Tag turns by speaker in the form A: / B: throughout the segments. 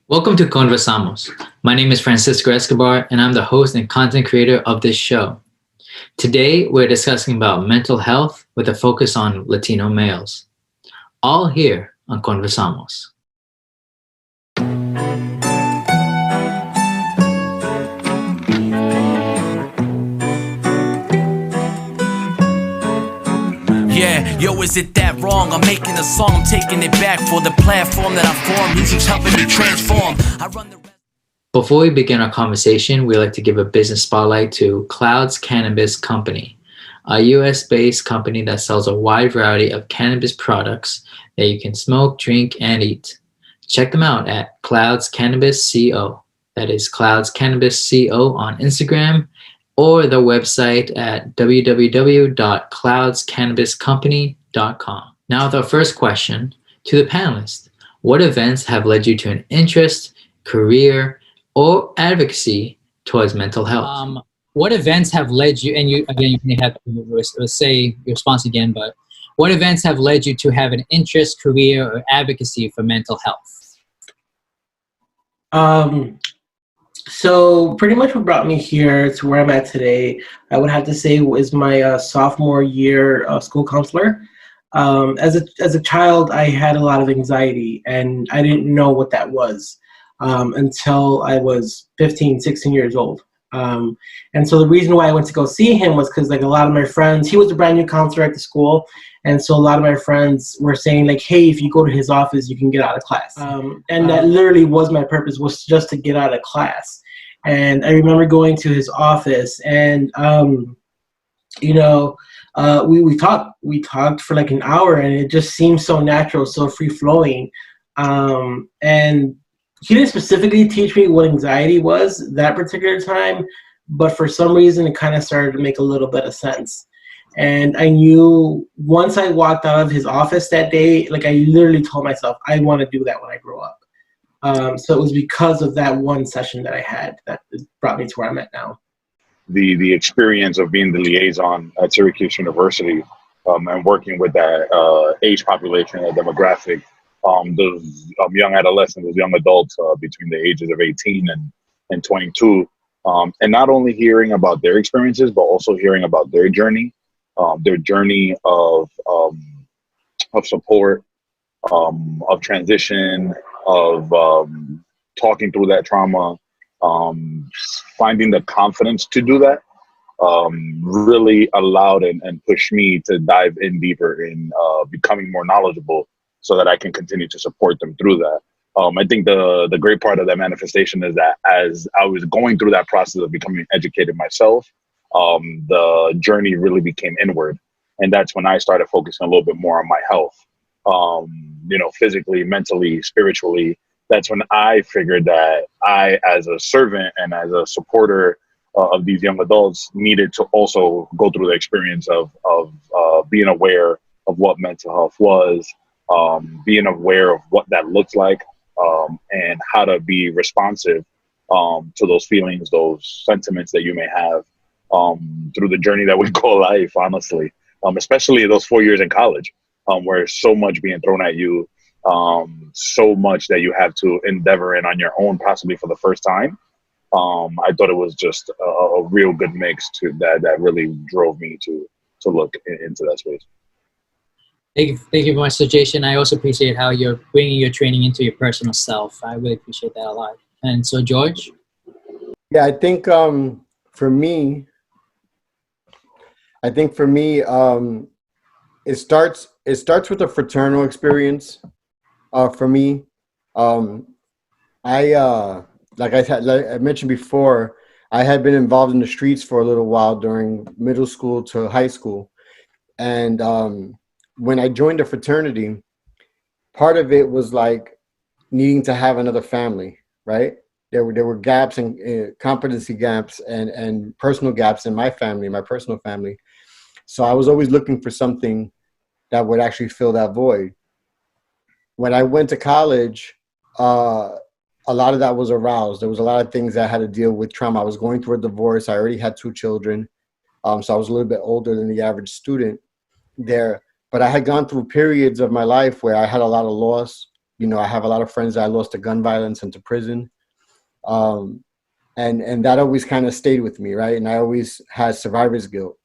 A: Welcome to Conversamos. My name is Francisco Escobar, and I'm the host and content creator of this show. Today, we're discussing about mental health with a focus on Latino males. All here on Conversamos.
B: Yeah, yo, is it that wrong? I'm making a song, I'm taking it back for the platform that I formed. Music's helping me transform. I run the.
A: Before we begin our conversation, we'd like to give a business spotlight to Clouds Cannabis Company, a US-based company that sells a wide variety of cannabis products that you can smoke, drink, and eat. Check them out at Clouds Cannabis Co. That is Clouds Cannabis Co on Instagram, or the website at www.cloudscannabiscompany.com. Now with our first question to the panelists, what events have led you to an interest, career, or advocacy towards mental health? What events have led you, and you may have to say your response again, but what events have led you to have an interest, career, or advocacy for mental health?
C: So pretty much what brought me here to where I'm at today, I would have to say was my sophomore year school counselor. As a child, I had a lot of anxiety, and I didn't know what that was until I was 15, 16 years old. And so the reason why I went to go see him was because like a lot of my friends, he was a brand new counselor at the school. And so a lot of my friends were saying like, hey, if you go to his office, you can get out of class. And that literally was my purpose, was just to get out of class. And I remember going to his office and, we talked for like an hour, and it just seemed so natural, so free flowing. And he didn't specifically teach me what anxiety was that particular time, but for some reason it kind of started to make a little bit of sense. And I knew once I walked out of his office that day, like I literally told myself, I want to do that when I grow up. So it was because of that one session that I had that brought me to where I'm at now.
D: The experience of being the liaison at Syracuse University and working with that age population, that demographic, those young adolescents, those young adults between the ages of 18 and 22, and not only hearing about their experiences, but also hearing about their journey of support, of transition, of talking through that trauma, finding the confidence to do that, really allowed and pushed me to dive in deeper in becoming more knowledgeable so that I can continue to support them through that. I think the great part of that manifestation is that as I was going through that process of becoming educated myself, the journey really became inward. And that's when I started focusing a little bit more on my health, physically, mentally, spiritually. That's when I figured that I, as a servant and as a supporter of these young adults, needed to also go through the experience of being aware of what mental health was, being aware of what that looks like, and how to be responsive to those feelings, those sentiments that you may have through the journey that we call life, honestly, especially those 4 years in college, where so much being thrown at you, so much that you have to endeavor in on your own, possibly for the first time. I thought it was just a real good mix that really drove me to look into that space.
A: Thank you very much, so Jason. I also appreciate how you're bringing your training into your personal self. I really appreciate that a lot. And so, George?
E: Yeah, I think for me, it starts with a fraternal experience. For me, like I mentioned before, I had been involved in the streets for a little while during middle school to high school, and when I joined a fraternity, part of it was like needing to have another family, right? There were gaps and competency gaps and personal gaps in my family, my personal family. So I was always looking for something that would actually fill that void. When I went to college, a lot of that was aroused. There was a lot of things that I had to deal with trauma. I was going through a divorce. I already had 2 children. So I was a little bit older than the average student there. But I had gone through periods of my life where I had a lot of loss. You know, I have a lot of friends that I lost to gun violence and to prison. And that always kind of stayed with me, right? And I always had survivor's guilt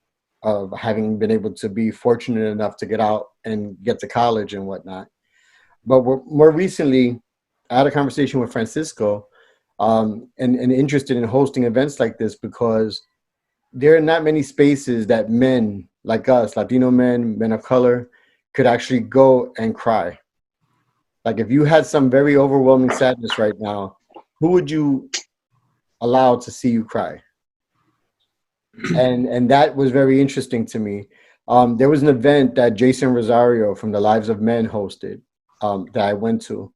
E: of having been able to be fortunate enough to get out and get to college and whatnot. But more recently, I had a conversation with Francisco, and interested in hosting events like this because there are not many spaces that men like us, Latino men, men of color, could actually go and cry. Like if you had some very overwhelming sadness right now, who would you allow to see you cry? And that was very interesting to me. There was an event that Jason Rosario from the Lives of Men hosted, that I went to.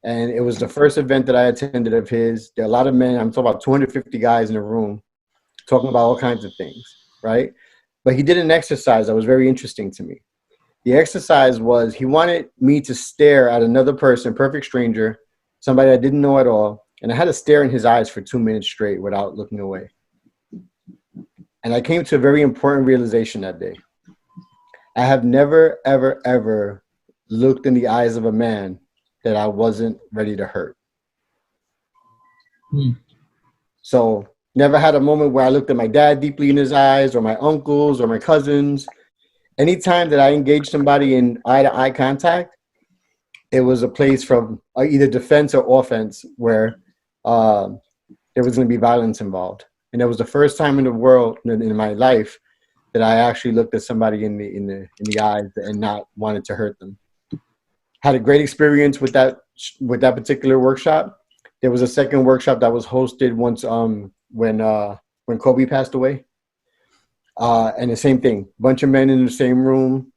E: And it was the first event that I attended of his. There are a lot of men, I'm talking about 250 guys in a room, talking about all kinds of things, right? But he did an exercise that was very interesting to me. The exercise was he wanted me to stare at another person, perfect stranger, somebody I didn't know at all, and I had to stare in his eyes for 2 minutes straight without looking away. And I came to a very important realization that day. I have never, ever, ever looked in the eyes of a man that I wasn't ready to hurt. So never had a moment where I looked at my dad deeply in his eyes, or my uncles, or my cousins. Anytime that I engaged somebody in eye-to-eye contact, it was a place from either defense or offense where there was going to be violence involved. And that was the first time in the world, in my life, that I actually looked at somebody in the eyes and not wanted to hurt them. Had a great experience with that particular workshop. There was a second workshop that was hosted once when Kobe passed away. And the same thing, bunch of men in the same room,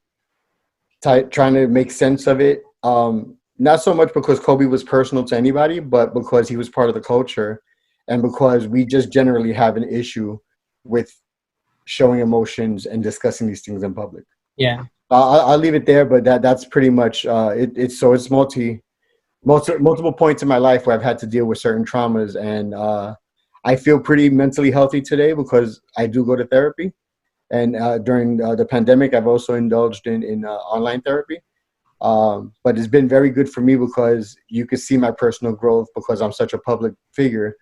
E: trying to make sense of it. Not so much because Kobe was personal to anybody, but because he was part of the culture, and because we just generally have an issue with showing emotions and discussing these things in public.
A: Yeah.
E: I'll leave it there, but that's pretty much it's multiple points in my life where I've had to deal with certain traumas, and I feel pretty mentally healthy today because I do go to therapy. And during the pandemic, I've also indulged in online therapy. But it's been very good for me because you can see my personal growth because I'm such a public figure.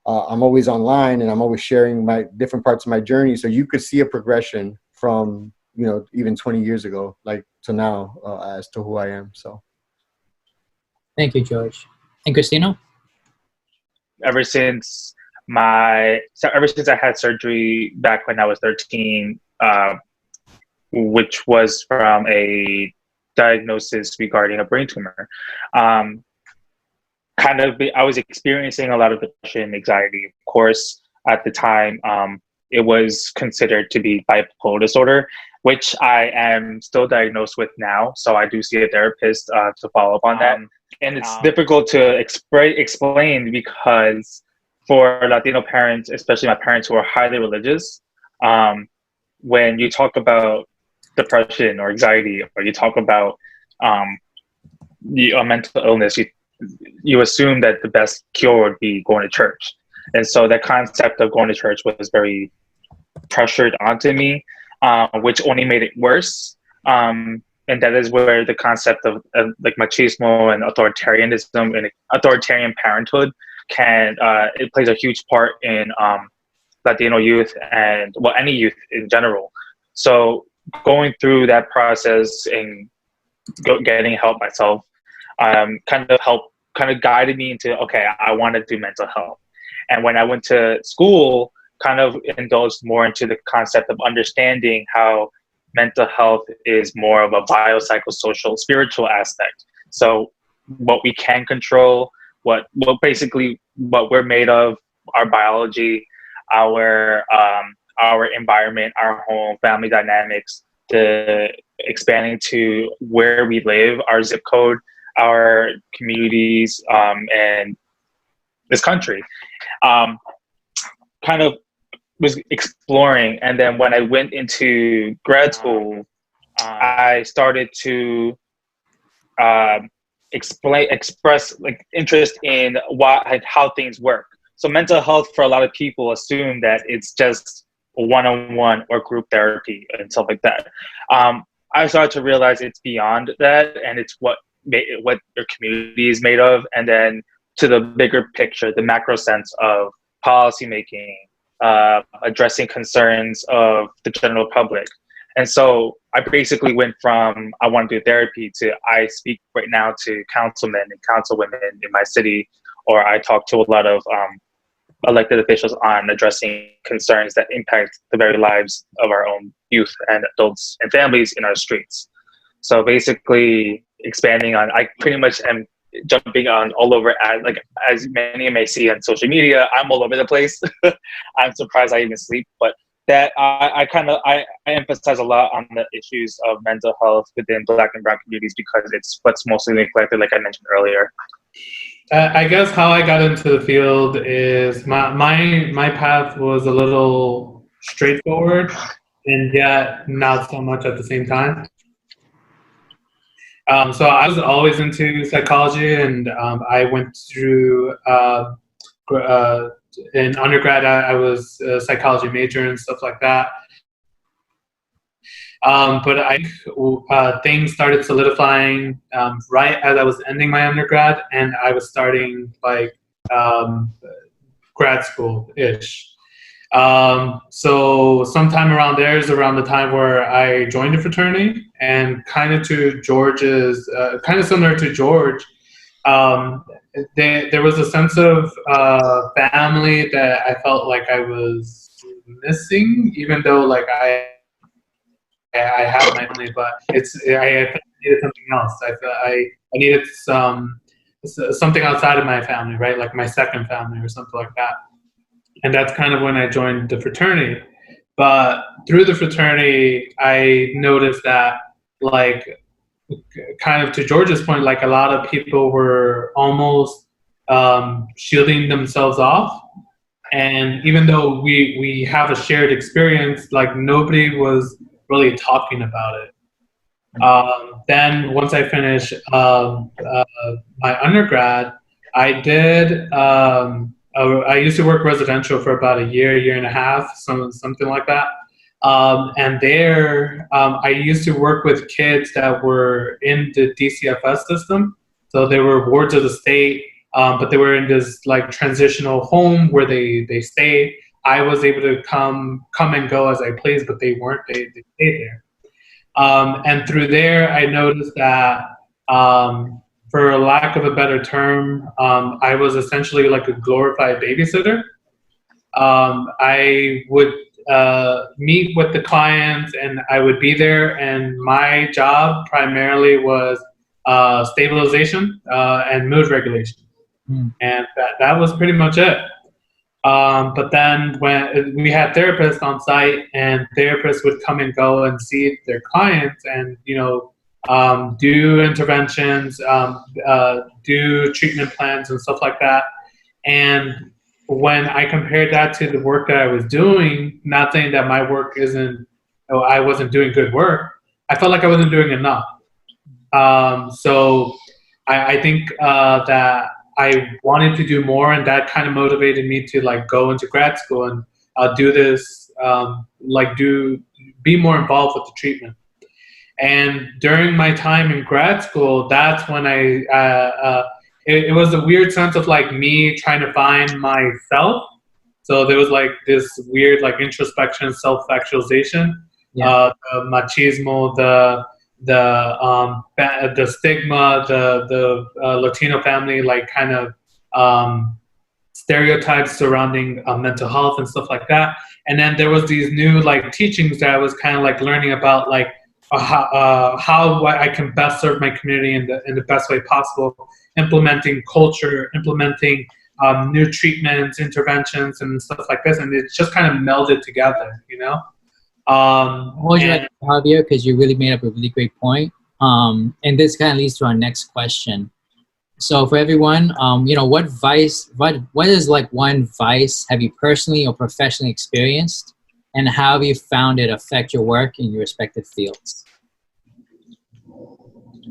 E: I'm always online and I'm always sharing my different parts of my journey. So you could see a progression from, even 20 years ago, like to now, as to who I am. So.
A: Thank you, George. And Cristino?
F: Ever since I had surgery back when I was 13, which was from a diagnosis regarding a brain tumor, I was experiencing a lot of depression, anxiety. Of course, at the time, it was considered to be bipolar disorder, which I am still diagnosed with now. So I do see a therapist to follow up on that. And it's difficult to explain because for Latino parents, especially my parents who are highly religious, when you talk about depression or anxiety, or you talk about a mental illness, you assume that the best cure would be going to church. And so that concept of going to church was very pressured onto me, which only made it worse. And that is where the concept of like machismo and authoritarianism and authoritarian parenthood it plays a huge part in Latino youth and any youth in general. So going through that process and getting help myself kind of guided me into, okay, I want to do mental health. And when I went to school, kind of indulged more into the concept of understanding how mental health is more of a biopsychosocial, spiritual aspect. So what we can control, what we're made of, our biology, our environment, our home, family dynamics, expanding to where we live, our zip code, our communities, and this country. Kind of was exploring, and then when I went into grad school, I started to express like interest in how things work. So mental health for a lot of people assume that it's just one-on-one or group therapy and stuff like that. I started to realize it's beyond that, and it's what what your community is made of, and then to the bigger picture, the macro sense of policy making, addressing concerns of the general public. And so I basically went from I want to do therapy to I speak right now to councilmen and councilwomen in my city, or I talk to a lot of elected officials on addressing concerns that impact the very lives of our own youth and adults and families in our streets. So basically expanding on, I pretty much am jumping on all over, as many may see on social media, I'm all over the place. I'm surprised I even sleep, but that I emphasize a lot on the issues of mental health within Black and Brown communities because it's what's mostly neglected, like I mentioned earlier.
G: I guess how I got into the field is my path was a little straightforward and yet not so much at the same time. So I was always into psychology, and I went through in undergrad. I was a psychology major and stuff like that. But things started solidifying right as I was ending my undergrad, and I was starting grad school-ish. So sometime around there is around the time where I joined a fraternity, and kind of to George's, kind of similar to George, there was a sense of family that I felt like I was missing, even though like I have my family, but I needed something else. I needed something outside of my family, right? Like my second family or something like that. And that's kind of when I joined the fraternity. But through the fraternity, I noticed that, like, kind of to George's point, like a lot of people were almost shielding themselves off. And even though we have a shared experience, like nobody was really talking about it. Then once I finished my undergrad, I did. I used to work residential for about a year and a half, something like that. And there, I used to work with kids that were in the DCFS system. So they were wards of the state, but they were in this like transitional home where they stayed. I was able to come and go as I pleased, but they weren't. They stayed there. And through there, I noticed that, for lack of a better term, I was essentially like a glorified babysitter. I would meet with the clients, and I would be there, and my job primarily was stabilization and mood regulation. And that was pretty much it. But then when we had therapists on site, and therapists would come and go and see their clients, and do interventions, do treatment plans and stuff like that. And when I compared that to the work that I was doing, not saying that my work I wasn't doing good work, I felt like I wasn't doing enough. So I think that I wanted to do more, and that kind of motivated me to like go into grad school and do this, be more involved with the treatment. And during my time in grad school, that's when it was a weird sense of like me trying to find myself. So there was like this weird like introspection, self-actualization, the machismo, the stigma, the Latino family, like kind of stereotypes surrounding mental health and stuff like that. And then there was these new like teachings that I was kind of like learning about, like how I can best serve my community in the best way possible, implementing culture, implementing new treatments, interventions, and stuff like this. And it's just kind of melded together,
A: Javier, because you really made up a really great point. And this kind of leads to our next question. So for everyone, what is like one vice have you personally or professionally experienced, and how have you found it affect your work in your respective fields?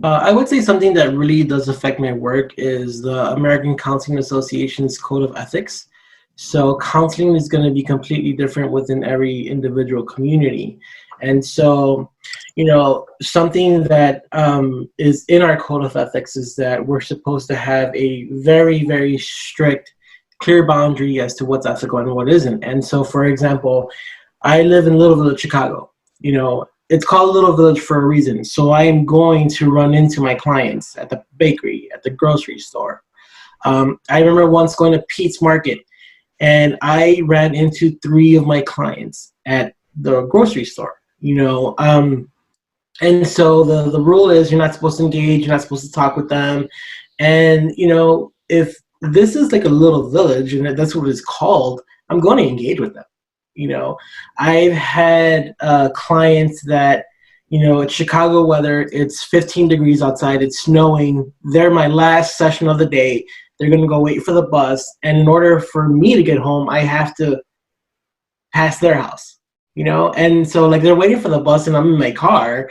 C: I would say something that really does affect my work is the American Counseling Association's Code of Ethics. So counseling is going to be completely different within every individual community. And so, you know, something that is in our code of ethics is that we're supposed to have a very, very strict, clear boundary as to what's ethical and what isn't. And so, for example, I live in Little Village, Chicago. You know, it's called Little Village for a reason. So I am going to run into my clients at the bakery, at the grocery store. I remember once going to Pete's Market, and I ran into 3 of my clients at the grocery store. You know, and so the rule is you're not supposed to engage, you're not supposed to talk with them. And, you know, if this is like a little village and that's what it's called, I'm going to engage with them. You know, I've had clients that, you know, it's Chicago weather, it's 15 degrees outside, it's snowing, they're my last session of the day, they're going to go wait for the bus. And in order for me to get home, I have to pass their house, you know? And so like they're waiting for the bus and I'm in my car.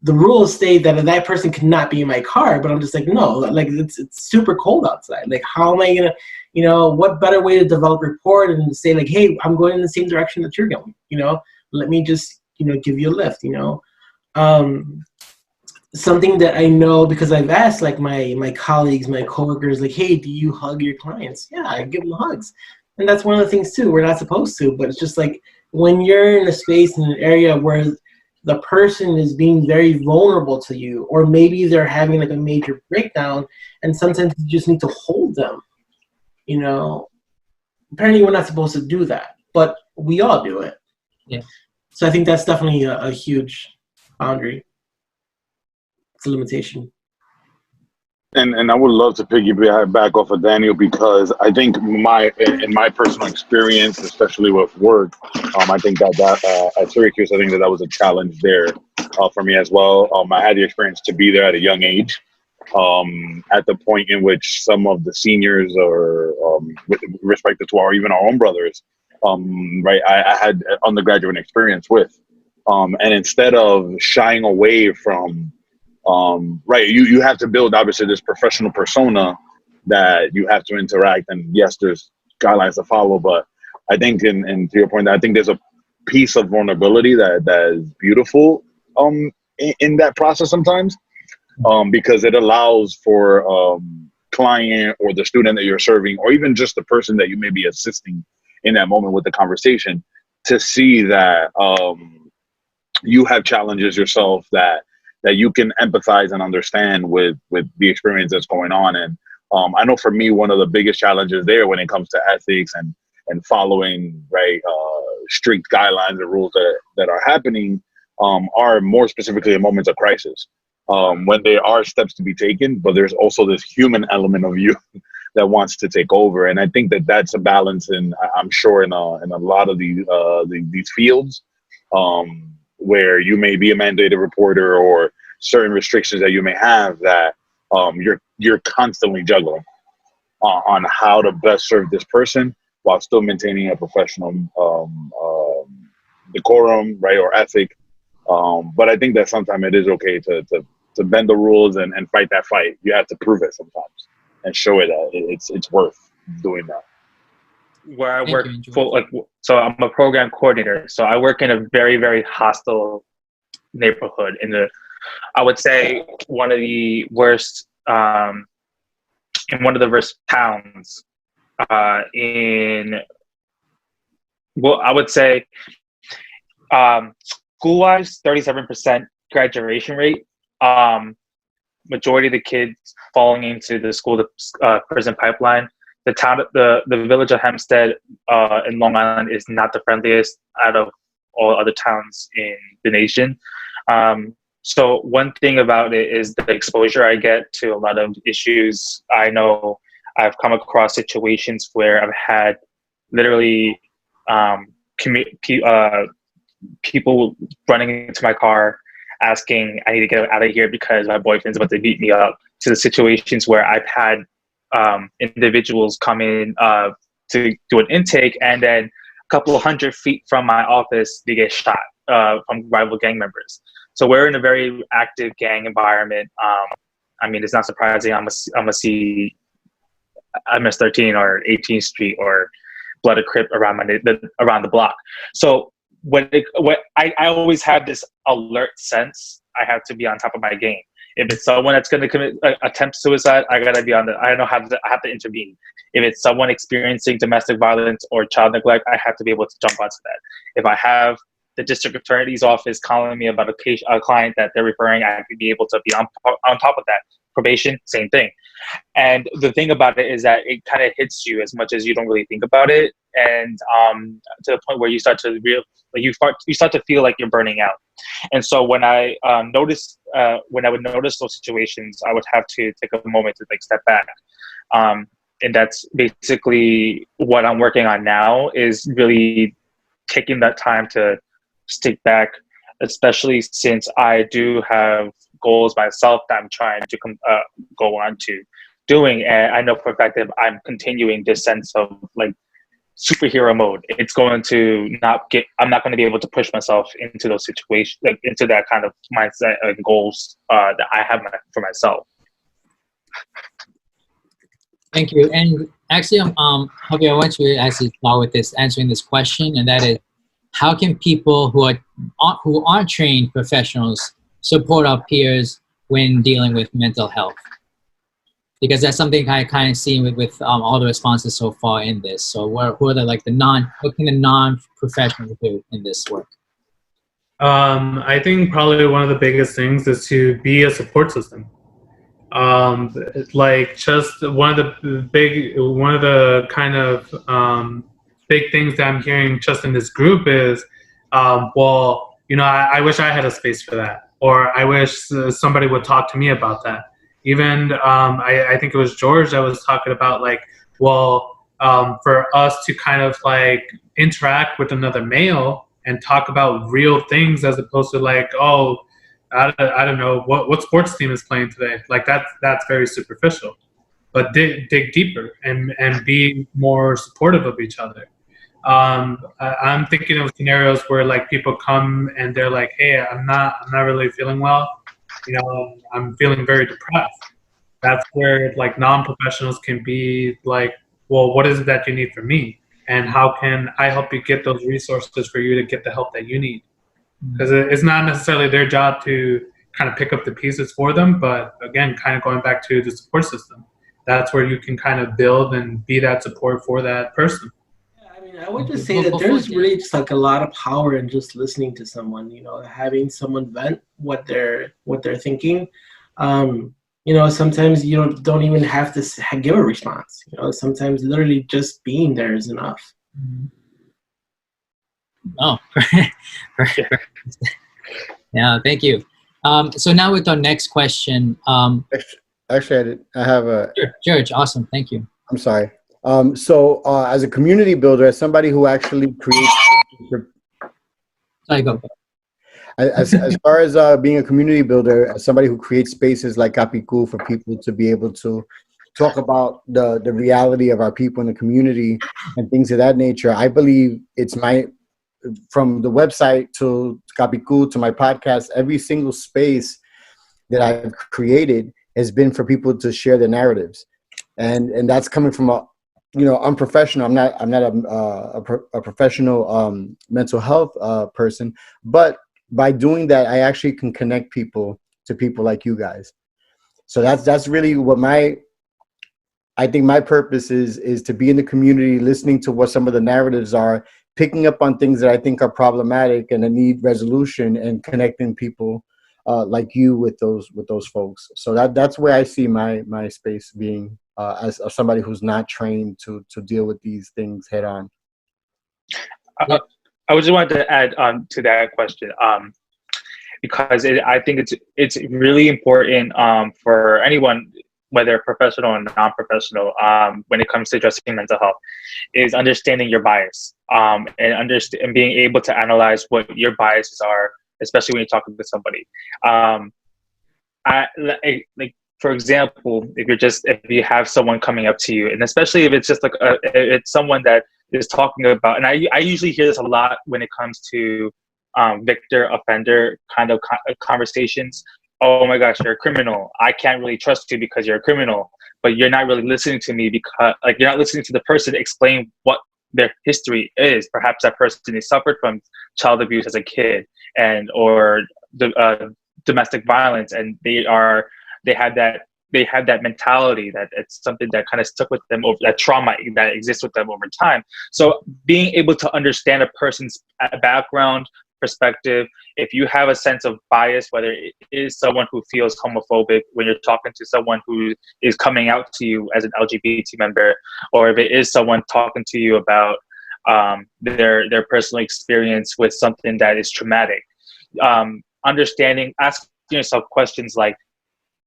C: The rules state that that person cannot be in my car, but I'm just like, no, like it's super cold outside. Like, how am I going to, you know, what better way to develop rapport and say like, hey, I'm going in the same direction that you're going, you know, let me just, you know, give you a lift, you know. Something that I know because I've asked like my colleagues, my coworkers, like, hey, do you hug your clients? Yeah, I give them hugs. And that's one of the things too, we're not supposed to, but it's just like when you're in a space, in an area where the person is being very vulnerable to you, or maybe they're having like a major breakdown, and sometimes you just need to hold them, you know. Apparently we're not supposed to do that, but we all do it.
A: Yeah.
C: So I think that's definitely a huge boundary. It's a limitation.
D: And I would love to piggyback back off of Daniel, because I think in my personal experience, especially with work, I think that at Syracuse, I think that was a challenge there for me as well. I had the experience to be there at a young age, at the point in which some of the seniors, or with respect to our, even our own brothers, right, I had undergraduate experience with, and instead of shying away from, right, you have to build obviously this professional persona that you have to interact, and yes, there's guidelines to follow, but I think, and to your point, I think there's a piece of vulnerability that is beautiful in that process sometimes, because it allows for client or the student that you're serving, or even just the person that you may be assisting in that moment with the conversation, to see that you have challenges yourself that you can empathize and understand with the experience that's going on. And I know for me, one of the biggest challenges there when it comes to ethics and following, right, strict guidelines and rules that are happening are more specifically in moments of crisis, when there are steps to be taken, but there's also this human element of you that wants to take over. And I think that that's a balance, and I'm sure in a lot of these fields, where you may be a mandated reporter or certain restrictions that you may have, that you're constantly juggling on how to best serve this person while still maintaining a professional decorum, right, or ethic. But I think that sometimes it is okay to bend the rules and fight that fight. You have to prove it sometimes and show it that it's worth doing that.
F: Where I work so I'm a program coordinator. So I work in a very, very hostile neighborhood I would say one of the worst, in one of the worst towns I would say, school-wise, 37% graduation rate. Majority of the kids falling into the school to prison pipeline. The village of Hempstead in Long Island is not the friendliest out of all other towns in the nation. So one thing about it is the exposure I get to a lot of issues. I know I've come across situations where I've had literally people running into my car asking, I need to get out of here because my boyfriend's about to beat me up, to the situations where I've had individuals come in to do an intake, and then a couple of 100 feet from my office, they get shot from rival gang members. So we're in a very active gang environment. I mean, it's not surprising I'm a see MS-13 or 18th Street or Blood of Crip around the block. So I always have this alert sense. I have to be on top of my game. If it's someone that's going to attempt suicide, I gotta be on the. I know how to. I have to intervene. If it's someone experiencing domestic violence or child neglect, I have to be able to jump onto that. If I have the district attorney's office calling me about a client that they're referring, I have to be able to be on top of that. Probation, same thing. And the thing about it is that it kind of hits you as much as you don't really think about it, and to the point where you start to you start to feel like you're burning out. And so when I would notice those situations, I would have to take a moment to step back. And that's basically what I'm working on now, is really taking that time to stick back, especially since I do have goals myself that I'm trying to go on to doing. And I know for a fact that I'm continuing this sense of superhero mode. It's going to I'm not going to be able to push myself into those situations, into that kind of mindset and goals that I have for myself.
A: Thank you. And actually, Javier, I want you to actually start with answering this question, and that is, how can people who aren't trained professionals support our peers when dealing with mental health? Because that's something I kind of seen with all the responses so far in this. So what can the non-professionals do in this work?
G: I think probably one of the biggest things is to be a support system. Just one of the kind of big things that I'm hearing just in this group is, I wish I had a space for that, or I wish somebody would talk to me about that. Even I think it was George that was talking about for us to kind of interact with another male and talk about real things, as opposed to I don't know what sports team is playing today. That's very superficial. But dig deeper and be more supportive of each other. I'm thinking of scenarios where people come and they're like, "Hey, I'm not really feeling well. I'm feeling very depressed." That's where non-professionals can be well, what is it that you need from me, and how can I help you get those resources for you to get the help that you need? Because it's not necessarily their job to kind of pick up the pieces for them, but again, kind of going back to the support system, that's where you can kind of build and be that support for that person.
C: I would just say that there's really just a lot of power in just listening to someone, having someone vent what they're thinking. Sometimes you don't even have to give a response. Sometimes literally just being there is enough.
A: Oh, yeah, thank you. So now with our next question.
E: Actually, I have a...
A: Sure, George, awesome, thank you.
E: I'm sorry. So as a community builder, as somebody who actually creates...
A: Sorry, go.
E: As far as being a community builder, as somebody who creates spaces like Capicu for people to be able to talk about the reality of our people in the community and things of that nature, I believe it's from the website to Capicu to my podcast, every single space that I've created has been for people to share their narratives. And that's coming from unprofessional. I'm not a professional mental health person, but by doing that, I actually can connect people to people like you guys. So that's really what I think my purpose is to be in the community, listening to what some of the narratives are, picking up on things that I think are problematic and that need resolution, and connecting people like you with those folks. So that's where I see my space being as somebody who's not trained to deal with these things head on.
F: I just wanted to add on to that question, because I think it's really important for anyone, whether professional or non-professional, when it comes to addressing mental health, is understanding your bias and being able to analyze what your biases are, especially when you're talking to somebody. For example, if you have someone coming up to you, and especially if it's just it's someone that is talking about, and I usually hear this a lot when it comes to victor offender kind of conversations. Oh my gosh, you're a criminal. I can't really trust you because you're a criminal. But you're not really listening to me because you're not listening to the person explain what their history is. Perhaps that person has suffered from child abuse as a kid, and or domestic violence, and they have that mentality that it's something that kind of stuck with them over that trauma that exists with them over time. So being able to understand a person's background, perspective, if you have a sense of bias, whether it is someone who feels homophobic when you're talking to someone who is coming out to you as an LGBT member, or if it is someone talking to you about their personal experience with something that is traumatic, asking yourself questions like,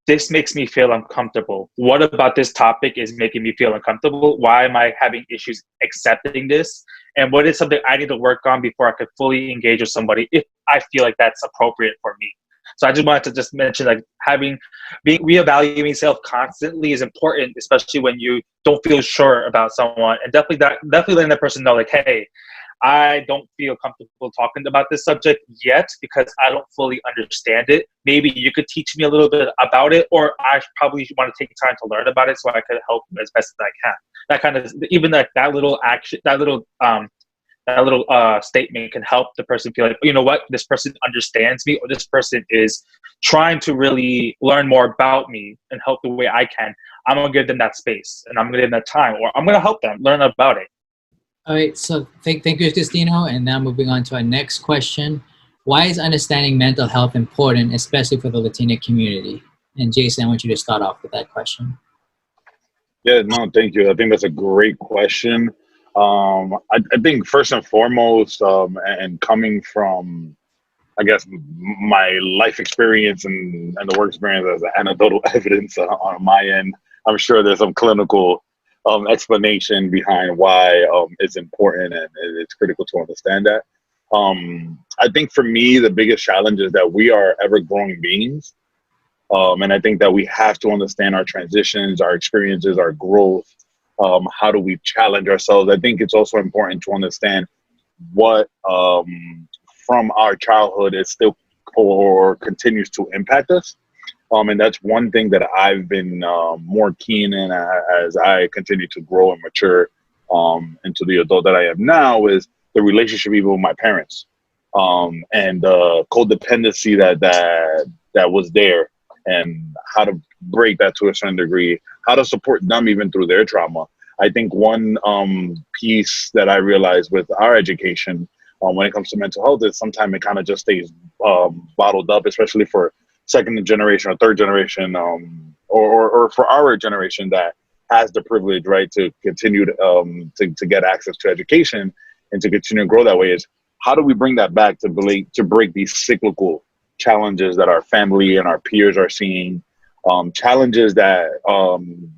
F: this makes me feel uncomfortable. What about this topic is making me feel uncomfortable? Why am I having issues accepting this? And what is something I need to work on before I could fully engage with somebody if I feel like that's appropriate for me? So I just wanted to just mention, like, reevaluating self constantly is important, especially when you don't feel sure about someone, and definitely letting that person know, like, hey, I don't feel comfortable talking about this subject yet because I don't fully understand it. Maybe you could teach me a little bit about it, or I probably want to take time to learn about it so I could help as best as I can. That kind of, even that little action, that little statement can help the person feel like, you know what, this person understands me, or this person is trying to really learn more about me and help the way I can. I'm going to give them that space, and I'm going to give them that time, or I'm going to help them learn about it.
A: All right, so thank you, Justino. And now moving on to our next question. Why is understanding mental health important, especially for the Latina community? And Jason, I want you to start off with that question.
D: Yeah, no, thank you. I think that's a great question. I think first and foremost, and coming from, I guess, my life experience and the work experience as anecdotal evidence on my end, I'm sure there's some clinical explanation behind why it's important and it's critical to understand that. I think for me, the biggest challenge is that we are ever growing beings. And I think that we have to understand our transitions, our experiences, our growth. How do we challenge ourselves? I think it's also important to understand what from our childhood is still or continues to impact us. And that's one thing that I've been more keen in as I continue to grow and mature into the adult that I am now, is the relationship even with my parents, and the codependency that was there, and how to break that to a certain degree, how to support them even through their trauma. I think one piece that I realized with our education when it comes to mental health is sometimes it kind of just stays bottled up, especially for second generation or third generation, or for our generation that has the privilege, right, to continue to get access to education and to continue to grow that way. Is how do we bring that back to break these cyclical challenges that our family and our peers are seeing, challenges that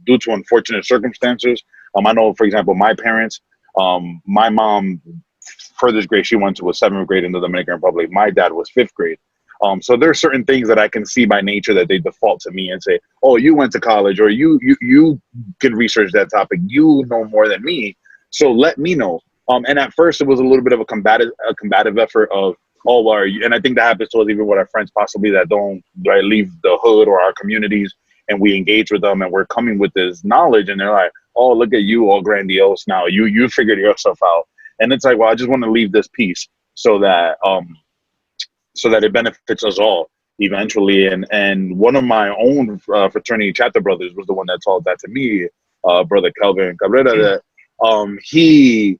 D: due to unfortunate circumstances. I know, for example, my parents, my mom, furthest grade she went to was 7th grade in the Dominican Republic. My dad was 5th grade. So there are certain things that I can see by nature that they default to me and say, oh, you went to college, or you can research that topic. You know more than me, so let me know. And at first it was a little bit of a combative effort of, oh, well, and I think that happens to us even with our friends possibly that don't leave the hood or our communities, and we engage with them and we're coming with this knowledge and they're like, oh, look at you, all grandiose now. You figured yourself out. And it's like, well, I just want to leave this piece so that it benefits us all eventually. And one of my own fraternity chapter brothers was the one that told that to me, brother Kelvin Cabrera, that he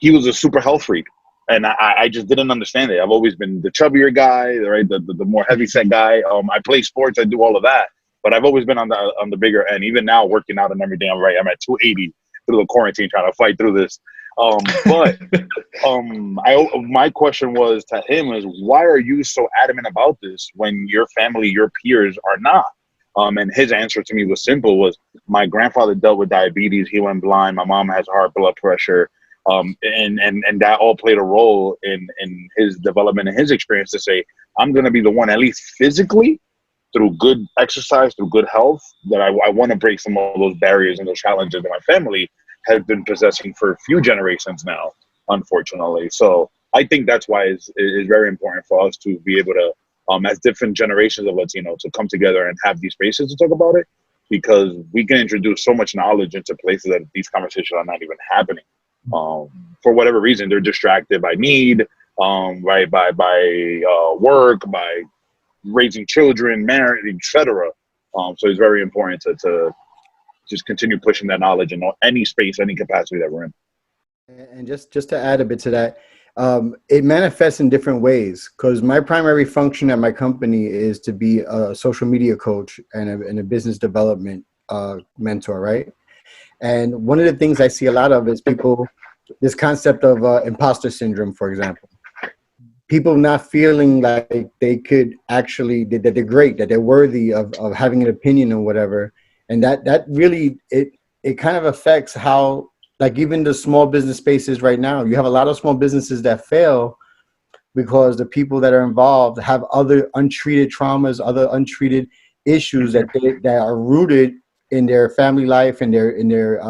D: was a super health freak. And I just didn't understand it. I've always been the chubbier guy, right? The more heavyset guy. I play sports, I do all of that, but I've always been on the bigger end. Even now, working out and everything, I'm at 280 through the quarantine, trying to fight through this. But my question was to him is, why are you so adamant about this when your family, your peers are not? And his answer to me was simple: was my grandfather dealt with diabetes, he went blind. My mom has high blood pressure. And that all played a role in his development and his experience to say, I'm going to be the one, at least physically, through good exercise, through good health, that I want to break some of those barriers and those challenges that my family has been possessing for a few generations now, unfortunately. So I think that's why it's very important for us to be able to, as different generations of Latino, to come together and have these spaces to talk about it, because we can introduce so much knowledge into places that these conversations are not even happening. for whatever reason, they're distracted by need, right, by work, by raising children, marriage, etc. So it's very important to just continue pushing that knowledge in any space, any capacity that we're in.
E: And just to add a bit to that, it manifests in different ways, because my primary function at my company is to be a social media coach and a business development mentor, right? And one of the things I see a lot of is people, this concept of imposter syndrome, for example. People not feeling like they could actually, that they're great, that they're worthy of having an opinion or whatever. And that really, it kind of affects how, like even the small business spaces right now, you have a lot of small businesses that fail because the people that are involved have other untreated traumas, other untreated issues that are rooted in their family life and in their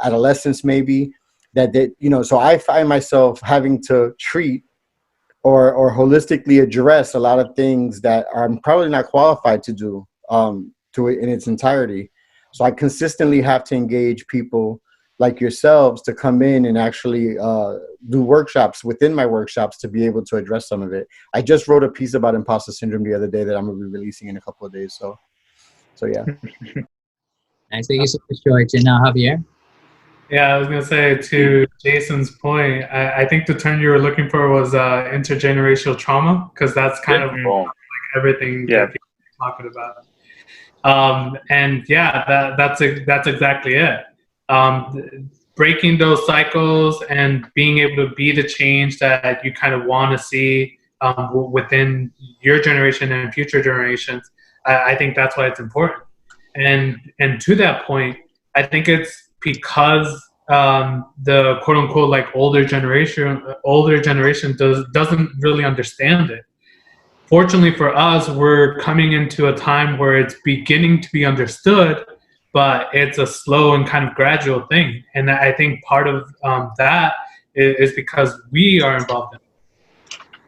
E: adolescence, maybe, that they, so I find myself having to treat or holistically address a lot of things that I'm probably not qualified to do to it in its entirety. So I consistently have to engage people like yourselves to come in and actually do workshops within my workshops to be able to address some of it. I just wrote a piece about imposter syndrome the other day that I'm going to be releasing in a couple of days. So yeah.
A: Nice. Thank you so much, George. And now Javier.
G: Yeah, I was going to say, to Jason's point, I think the term you were looking for was intergenerational trauma, because that's kind of like everything that people are talking about. And yeah, that's exactly it. Breaking those cycles and being able to be the change that you kind of want to see within your generation and future generations. I think that's why it's important. And to that point, I think it's because the quote unquote like older generation doesn't really understand it. Fortunately for us, we're coming into a time where it's beginning to be understood, but it's a slow and kind of gradual thing. And I think part of that is because we are involved in it.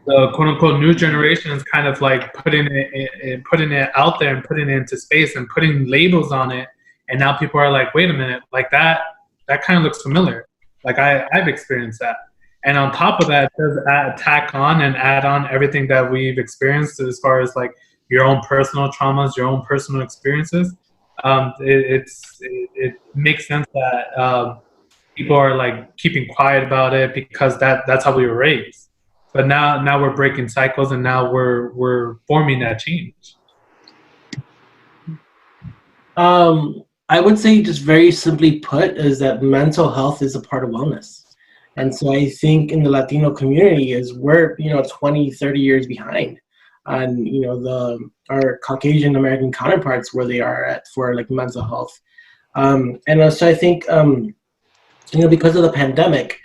G: The quote unquote new generation is kind of like putting it out there and putting it into space and putting labels on it. And now people are like, wait a minute, like that kind of looks familiar. Like I've experienced that. And on top of that, it does tack on and add on everything that we've experienced as far as like your own personal traumas, your own personal experiences. It makes sense that people are like keeping quiet about it because that's how we were raised. But now we're breaking cycles, and now we're forming that change.
C: I would say, just very simply put, is that mental health is a part of wellness. And so I think in the Latino community is we're 20, 30 years behind on our Caucasian American counterparts where they are at for like mental health. And so I think because of the pandemic,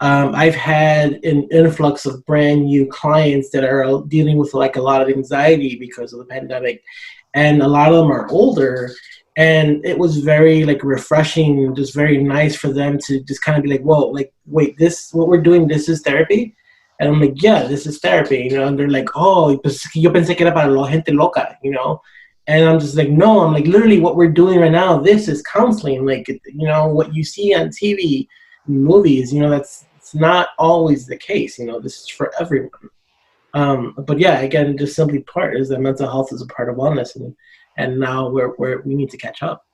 C: I've had an influx of brand new clients that are dealing with like a lot of anxiety because of the pandemic, and a lot of them are older. And it was very like refreshing and just very nice for them to just kind of be like, whoa, like, wait, what we're doing, this is therapy? And I'm like, yeah, this is therapy, and they're like, oh, pues yo pensé que era para la gente loca, And I'm just like, no, I'm like, literally what we're doing right now, this is counseling. Like, what you see on TV, movies, it's not always the case. This is for everyone. But yeah, again, just simply part is that mental health is a part of wellness, and now we need to catch up.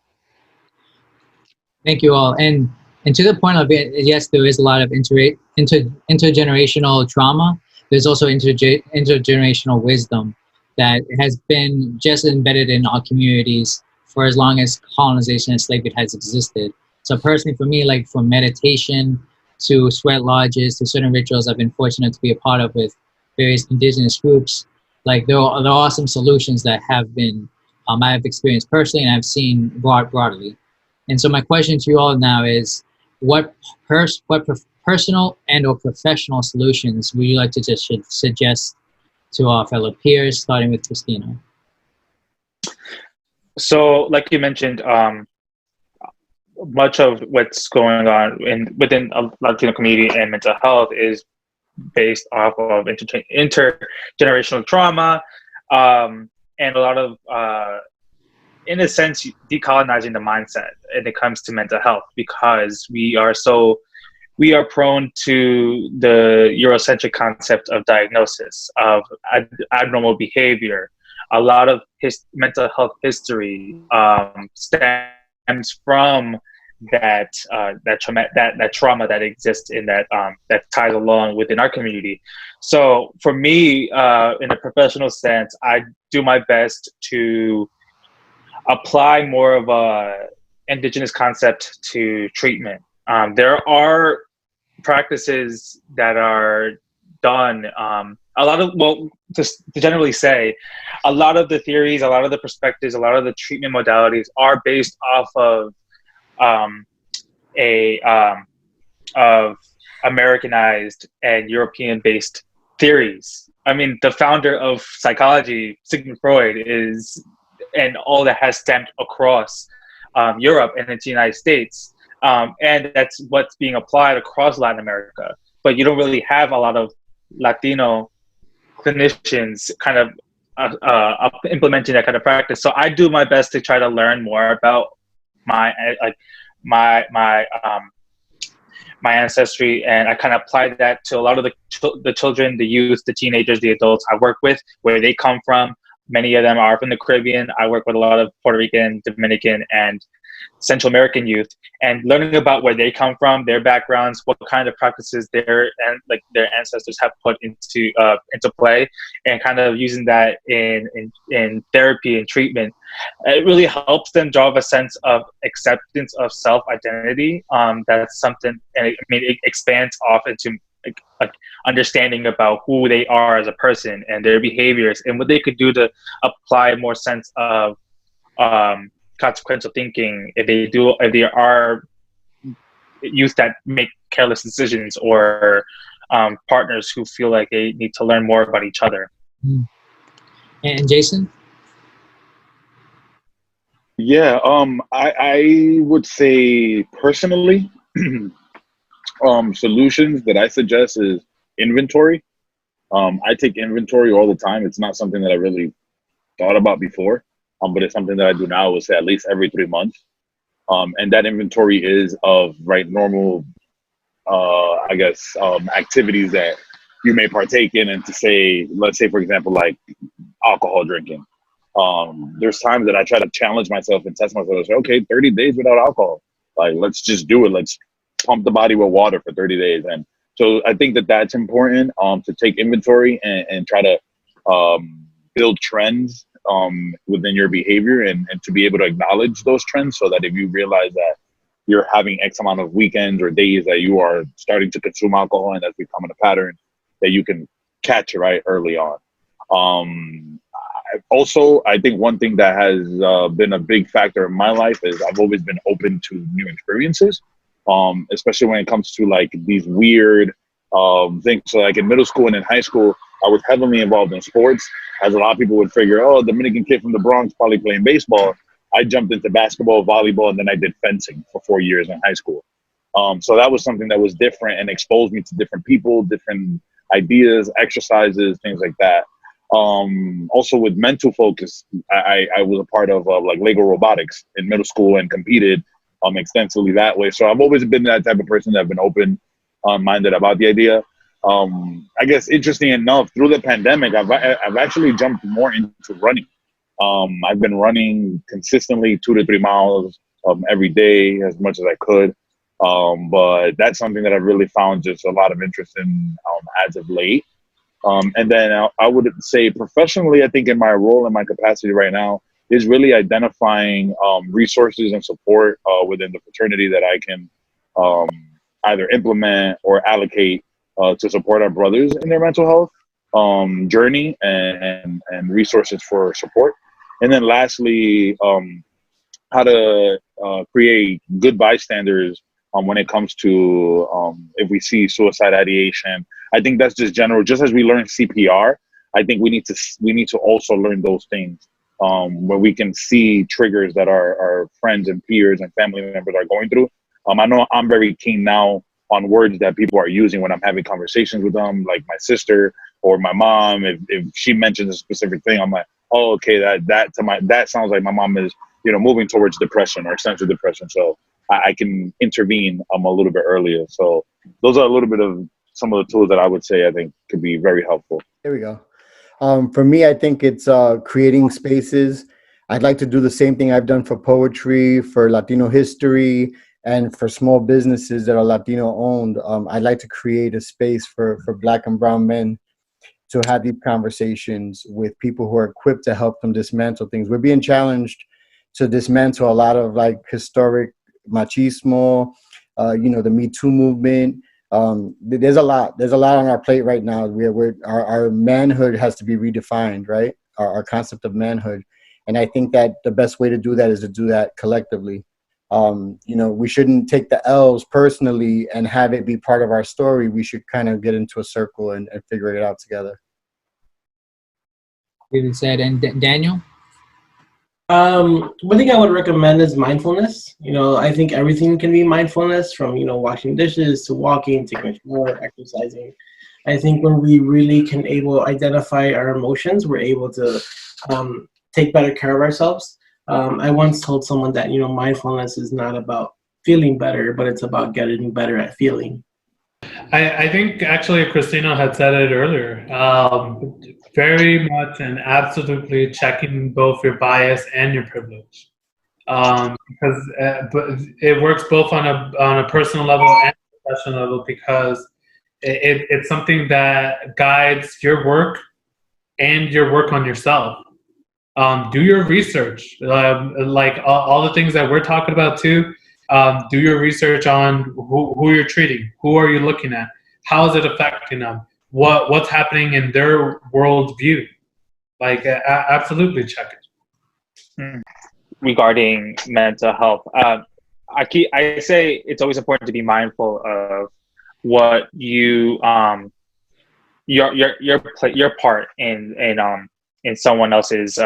A: Thank you all. And to the point of it, yes, there is a lot of intergenerational trauma. There's also intergenerational wisdom that has been just embedded in our communities for as long as colonization and slavery has existed. So personally, for me, like from meditation to sweat lodges to certain rituals I've been fortunate to be a part of with various indigenous groups, like there are awesome solutions that have been I have experienced personally and I've seen broadly. And so my question to you all now is, what personal and or professional solutions would you like to just suggest to our fellow peers, starting with Christina?
F: So like you mentioned, much of what's going on within a Latino community and mental health is based off of intergenerational trauma, and a lot of, in a sense, decolonizing the mindset when it comes to mental health, because we are so we are prone to the Eurocentric concept of diagnosis, of abnormal behavior. A lot of mental health history stems from that trauma that exists in that ties along within our community. So for me, in a professional sense, I do my best to apply more of a indigenous concept to treatment. There are practices that are done. Just to generally say, a lot of the theories, a lot of the perspectives, a lot of the treatment modalities are based off of of Americanized and European-based theories. I mean, the founder of psychology, Sigmund Freud, and all that has stemmed across Europe and into the United States. And that's what's being applied across Latin America. But you don't really have a lot of Latino clinicians kind of implementing that kind of practice. So I do my best to try to learn more about my ancestry, and I kind of apply that to a lot of the children, the youth, the teenagers, the adults I work with, where they come from. Many of them are from the Caribbean. I work with a lot of Puerto Rican, Dominican, and Central American youth, and learning about where they come from, their backgrounds, what kind of practices their ancestors have put into play, and kind of using that in therapy and treatment. It really helps them draw a sense of acceptance of self-identity. That's something, and it expands off into like understanding about who they are as a person and their behaviors, and what they could do to apply more sense of consequential thinking if they are youth that make careless decisions, or partners who feel like they need to learn more about each other.
A: And Jason?
D: Yeah, I would say personally, solutions that I suggest is inventory. I take inventory all the time. It's not something that I really thought about before, but it's something that I do now, I would say at least every 3 months. And that inventory is of normal, activities that you may partake in, and to say, let's say, for example, like alcohol drinking. There's times that I try to challenge myself and test myself and say, okay, 30 days without alcohol. Like, let's just do it. Let's pump the body with water for 30 days. And so I think that that's important, to take inventory and try to build trends within your behavior, and to be able to acknowledge those trends, so that if you realize that you're having X amount of weekends or days that you are starting to consume alcohol and that's becoming a pattern, that you can catch it right early on. Also, I think one thing that has been a big factor in my life is I've always been open to new experiences, especially when it comes to like these weird things. So like in middle school and in high school, I was heavily involved in sports. As a lot of people would figure, oh, Dominican kid from the Bronx probably playing baseball. I jumped into basketball, volleyball, and then I did fencing for 4 years in high school. So that was something that was different and exposed me to different people, different ideas, exercises, things like that. Also with mental focus, I was a part of like Lego robotics in middle school and competed extensively that way. So I've always been that type of person that have been open-minded about the idea. I guess interesting enough, through the pandemic, I've actually jumped more into running. I've been running consistently 2 to 3 miles every day, as much as I could. But that's something that I've really found just a lot of interest in as of late. And then I would say professionally, I think in my role and my capacity right now is really identifying resources and support within the fraternity that I can either implement or allocate to support our brothers in their mental health journey, and resources for support. And then lastly, how to create good bystanders when it comes to if we see suicide ideation. I think that's just general. Just as we learn CPR, I think we need to also learn those things where we can see triggers that our friends and peers and family members are going through. I know I'm very keen now on words that people are using when I'm having conversations with them, like my sister or my mom. If she mentions a specific thing, I'm like, oh, okay, that sounds like my mom is moving towards depression or extensive depression. So I can intervene a little bit earlier. So those are a little bit of some of the tools that I would say I think could be very helpful.
E: There we go. For me, I think it's creating spaces. I'd like to do the same thing I've done for poetry, for Latino history, and for small businesses that are Latino owned. I'd like to create a space for Black and brown men to have these conversations with people who are equipped to help them dismantle things. We're being challenged to dismantle a lot of like historic machismo, the Me Too movement. There's a lot on our plate right now. Our manhood has to be redefined, right? Our concept of manhood. And I think that the best way to do that is to do that collectively. We shouldn't take the L's personally and have it be part of our story. We should kind of get into a circle and figure it out together.
A: Really said. And Daniel?
C: One thing I would recommend is mindfulness. I think everything can be mindfulness, from washing dishes to walking, taking a shower, exercising. I think when we really can identify our emotions, we're able to take better care of ourselves. I once told someone that mindfulness is not about feeling better, but it's about getting better at feeling.
G: I think actually Christina had said it earlier. Very much and absolutely checking both your bias and your privilege, because but it works both on a personal level and professional level, because it's something that guides your work and your work on yourself. Do your research, like all the things that we're talking about too. Do your research on who you're treating, who are you looking at, how is it affecting them, what's happening in their world view. Like absolutely check it.
F: Regarding mental health, I say it's always important to be mindful of what your part in someone else's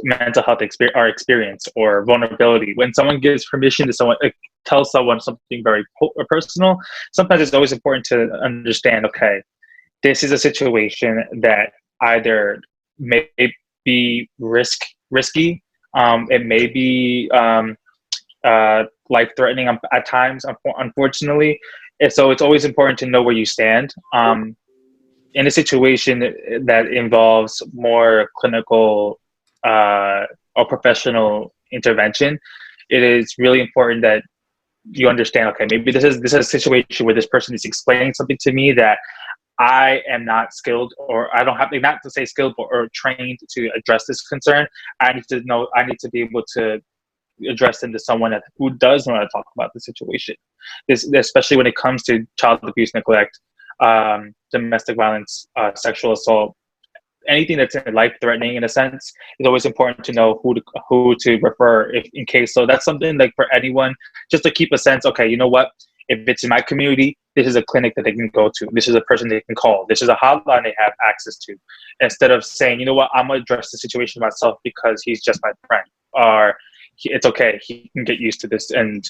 F: mental health experience or vulnerability. When someone gives permission to someone, tells someone something very personal, sometimes it's always important to understand, okay, this is a situation that either may be risky, it may be life-threatening at times, unfortunately. And so it's always important to know where you stand. In a situation that involves more clinical or professional intervention, it is really important that you understand, okay, maybe this is a situation where this person is explaining something to me that I am not skilled, or I don't have, not to say skilled, or trained to address this concern. I need to be able to address them to someone who does know how to talk about the situation. Especially when it comes to child abuse, neglect, domestic violence, sexual assault, anything that's life-threatening in a sense. It's always important to know who to refer in case. So that's something like for anyone, just to keep a sense. Okay, you know what? If it's in my community, this is a clinic that they can go to. This is a person they can call. This is a hotline they have access to. Instead of saying, you know what, I'm gonna address the situation myself because he's just my friend, or it's okay, he can get used to this. And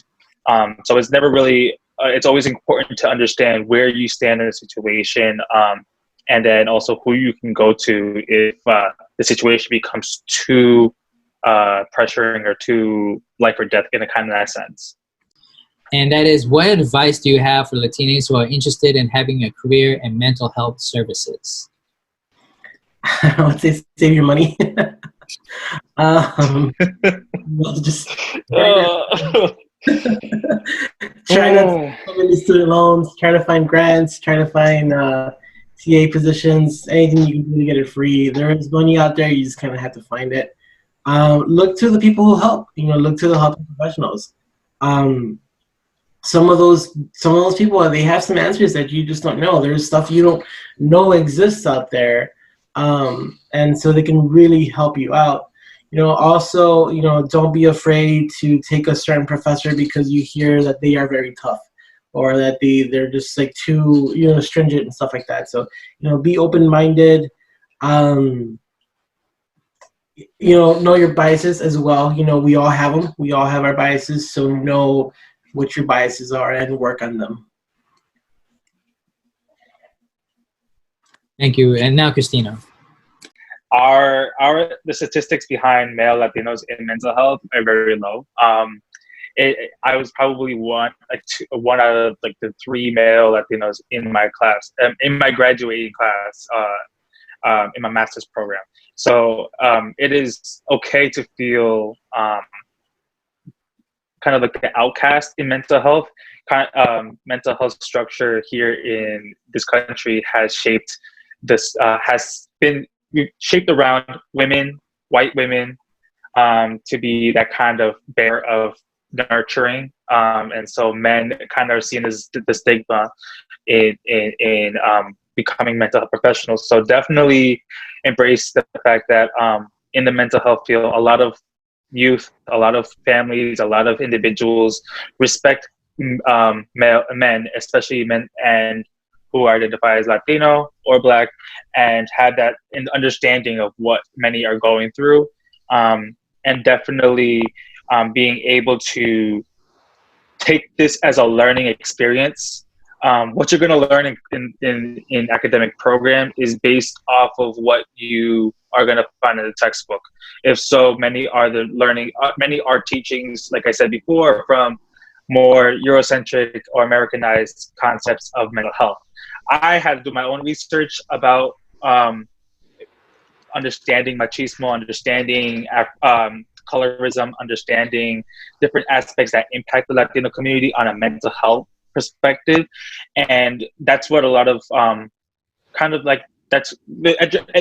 F: so it's never really. It's always important to understand where you stand in a situation, and then also who you can go to if the situation becomes too pressuring or too life or death in a kind of that sense.
A: And that is, what advice do you have for Latinos who are interested in having a career in mental health services?
C: I would say save your money. Just try not to many student loans, try to find grants, try to find TA positions, anything you can do to get it free. There is money out there, you just kind of have to find it. Look to the people who help, look to the health professionals. Some of those people, they have some answers that you just don't know. There's stuff you don't know exists out there. And so they can really help you out. Also, don't be afraid to take a certain professor because you hear that they are very tough, or that they're just like too, stringent and stuff like that. So, be open-minded. Know your biases as well. We all have them. We all have our biases. So know what your biases are and work on them.
A: Thank you. And now, Christina.
F: The statistics behind male Latinos in mental health are very low. I was probably one out of like the 3 male Latinos in my class, in my graduating class, in my master's program. So it is okay to feel kind of like the outcast in mental health. Mental health structure here in this country has been shaped around women, white women, to be that kind of bearer of nurturing, and so men kind of are seen as the stigma in becoming mental health professionals. So definitely embrace the fact that in the mental health field, a lot of youth, a lot of families, a lot of individuals respect men, especially men and who identify as Latino or Black, and have that understanding of what many are going through, and definitely being able to take this as a learning experience. What you're going to learn in academic program is based off of what you are going to find in the textbook. If so, many are teachings, like I said before, from more Eurocentric or Americanized concepts of mental health. I had to do my own research about understanding machismo, understanding colorism, understanding different aspects that impact the Latino community on a mental health perspective. And that's what a lot of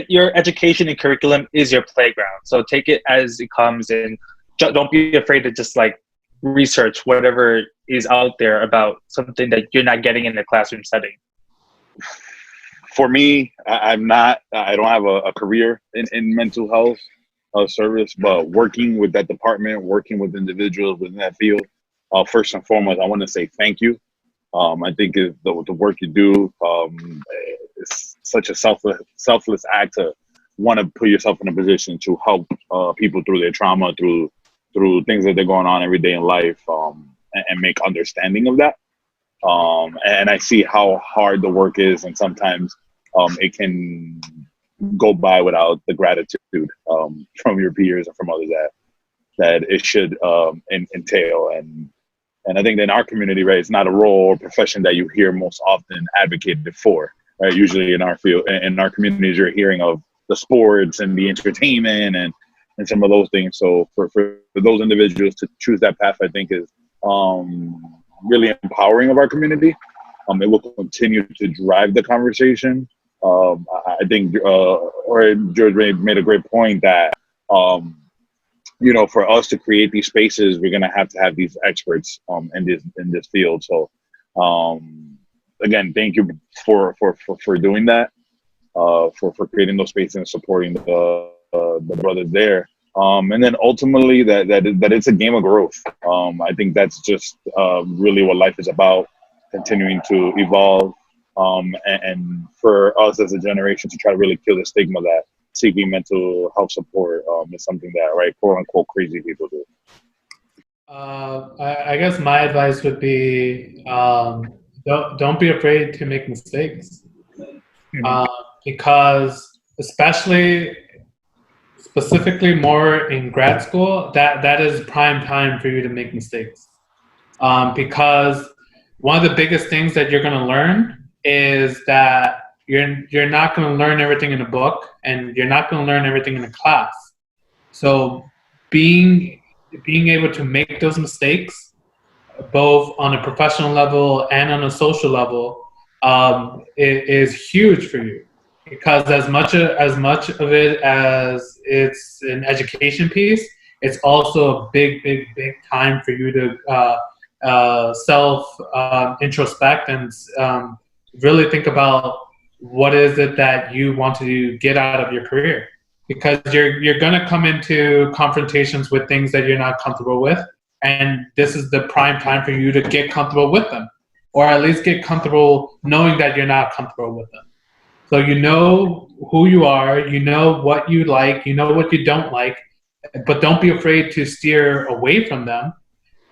F: your education and curriculum is your playground. So take it as it comes, and don't be afraid to just like research whatever is out there about something that you're not getting in the classroom setting.
D: For me, I don't have a career in mental health service, but working with that department, working with individuals within that field, first and foremost, I want to say thank you. I think the work you do is such a selfless act to want to put yourself in a position to help people through their trauma, through things that they're going on every day in life, and make understanding of that. And I see how hard the work is, and sometimes it can go by without the gratitude from your peers and from others that it should entail. And I think that in our community, right, it's not a role or profession that you hear most often advocated for, right? Usually in our field, in our communities, you're hearing of the sports and the entertainment and some of those things. So for those individuals to choose that path, I think is really empowering of our community. It will continue to drive the conversation. I think George made a great point that, for us to create these spaces, we're going to have these experts in this field. So again, thank you for doing that, for creating those spaces and supporting the brothers there. And then ultimately that it's a game of growth. I think that's just really what life is about, continuing to evolve, and for us as a generation to try to really kill the stigma that seeking mental health support is something that, right, quote unquote, crazy people do.
G: I guess my advice would be don't be afraid to make mistakes, because specifically more in grad school, that is prime time for you to make mistakes, because one of the biggest things that you're going to learn is that you're not going to learn everything in a book, and you're not going to learn everything in a class. So being able to make those mistakes, both on a professional level and on a social level, is huge for you, because as much of it as it's an education piece, it's also a big time for you to self introspect and really think about what is it that you want to get out of your career, because you're going to come into confrontations with things that you're not comfortable with, and this is the prime time for you to get comfortable with them, or at least get comfortable knowing that you're not comfortable with them. So you know who you are, you know what you like, you know what you don't like, but don't be afraid to steer away from them.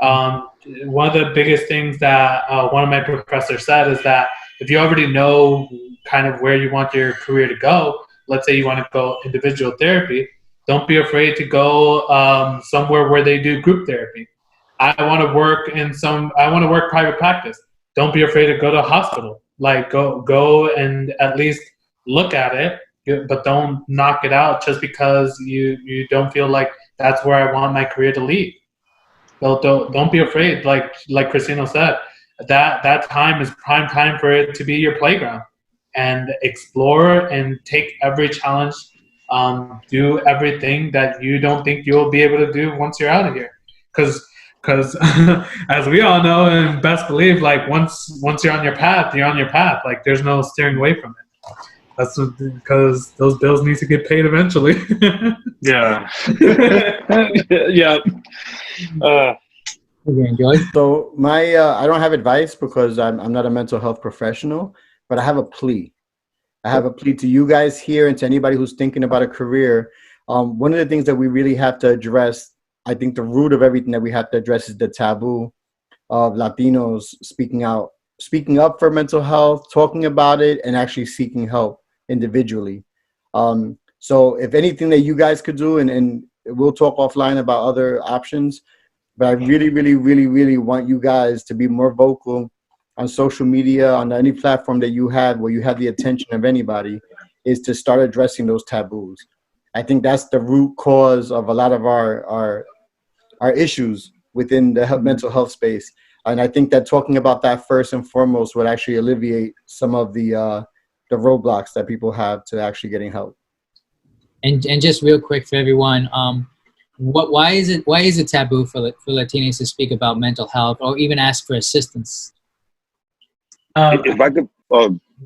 G: One of the biggest things that one of my professors said is that if you already know kind of where you want your career to go, let's say you want to go individual therapy, don't be afraid to go somewhere where they do group therapy. I want to work private practice. Don't be afraid to go to a hospital. Like go and at least look at it, but don't knock it out just because you don't feel like that's where I want my career to lead. So don't be afraid. Like Cristino said, that time is prime time for it to be your playground, and explore and take every challenge. Do everything that you don't think you'll be able to do once you're out of here, because as we all know and best believe, like once you're on your path, you're on your path. Like there's no steering away from it. That's because those bills need to get paid eventually.
D: Yeah. Yeah.
A: Enjoy.
E: So my I don't have advice because I'm not a mental health professional, but I have a plea. I have a plea to you guys here and to anybody who's thinking about a career. One of the things that we really have to address, I think the root of everything that we have to address, is the taboo of Latinos speaking up for mental health, talking about it, and actually seeking help individually. So if anything that you guys could do, and we'll talk offline about other options, but I really, really, really, really want you guys to be more vocal on social media, on any platform that you have where you have the attention of anybody, is to start addressing those taboos. I think that's the root cause of a lot of our issues within the mental health space. And I think that talking about that first and foremost would actually alleviate some of the roadblocks that people have to actually getting help.
A: And just real quick for everyone, why is it taboo for Latinos to speak about mental health or even ask for assistance?
D: If I could,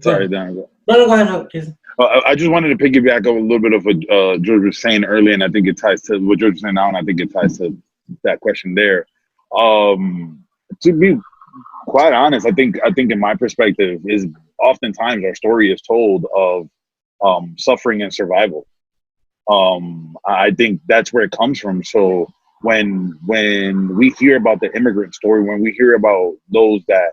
D: sorry, Dan.
C: No, go ahead, Jason.
D: I just wanted to piggyback a little bit of what George was saying earlier, and I think it ties to what George was saying now, and I think it ties to that question there. To be quite honest, I think in my perspective is oftentimes our story is told of suffering and survival. I think that's where it comes from. So when we hear about the immigrant story, when we hear about those that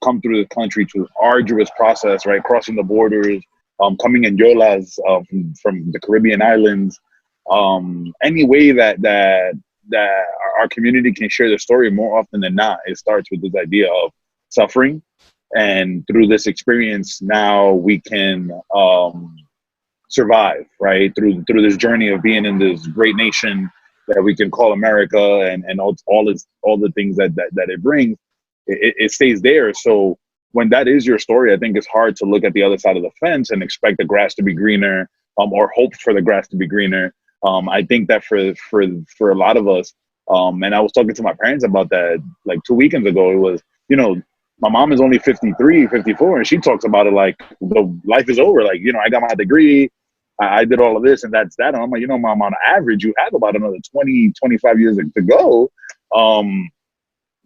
D: come through the country to arduous process, right, crossing the borders, coming in yolas from the Caribbean islands, any way that our community can share their story, more often than not, it starts with this idea of suffering. And through this experience, now we can survive, right? Through this journey of being in this great nation that we can call America, and all the things that it brings, it stays there. So when that is your story, I think it's hard to look at the other side of the fence and expect the grass to be greener, or hope for the grass to be greener. I think that for a lot of us, and I was talking to my parents about that like 2 weekends ago. It was, my mom is only 53, 54, and she talks about it like the life is over. Like, I got my degree, I did all of this, and that's that. And I'm like, Mom, on average, you have about another 20, 25 years to go.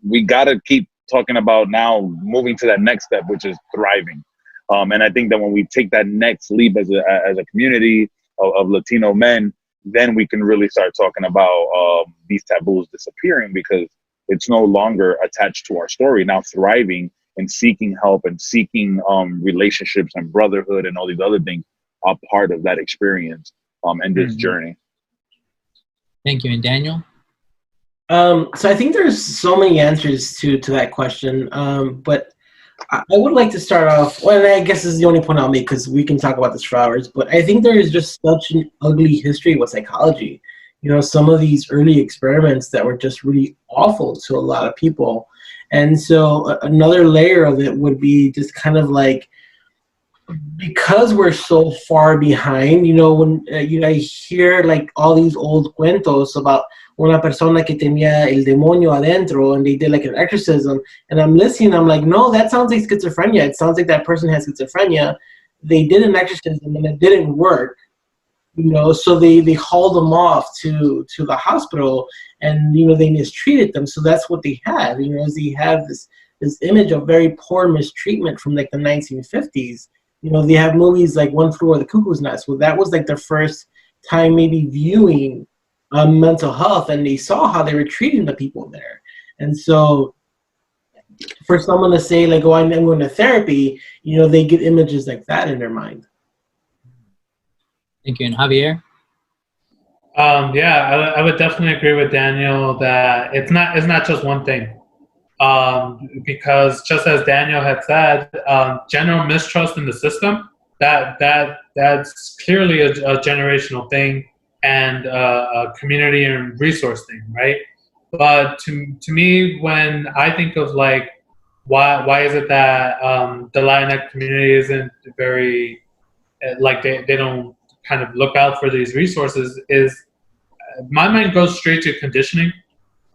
D: We got to keep talking about now moving to that next step, which is thriving. And I think that when we take that next leap as a community of Latino men, then we can really start talking about these taboos disappearing, because it's no longer attached to our story. Now thriving and seeking help and seeking relationships and brotherhood and all these other things are part of that experience and this journey.
A: Thank you. And Daniel?
C: So I think there's so many answers to that question, but I would like to start off, well, and I guess this is the only point I'll make because we can talk about this for hours, but I think there is just such an ugly history with psychology. Some of these early experiments that were just really awful to a lot of people. And so another layer of it would be just kind of like, because we're so far behind, when I hear like all these old cuentos about una persona que tenía el demonio adentro and they did like an exorcism, and I'm listening, I'm like, no, that sounds like schizophrenia. It sounds like that person has schizophrenia. They did an exorcism and it didn't work, so they hauled them off to the hospital, and they mistreated them. So that's what they had, is they have this image of very poor mistreatment from like the 1950s. They have movies like One Flew Over the Cuckoo's Nest. Well, that was like their first time maybe viewing mental health, and they saw how they were treating the people there. And so for someone to say like, oh, I'm going to therapy, they get images like that in their mind.
A: Thank you. And Javier?
G: Yeah, I would definitely agree with Daniel that it's not just one thing. Because just as Daniel had said, general mistrust in the system that's clearly a generational thing and a community and resource thing, right? But to me, when I think of like why is it that the Latinx community isn't very like they don't kind of look out for these resources is my mind goes straight to conditioning.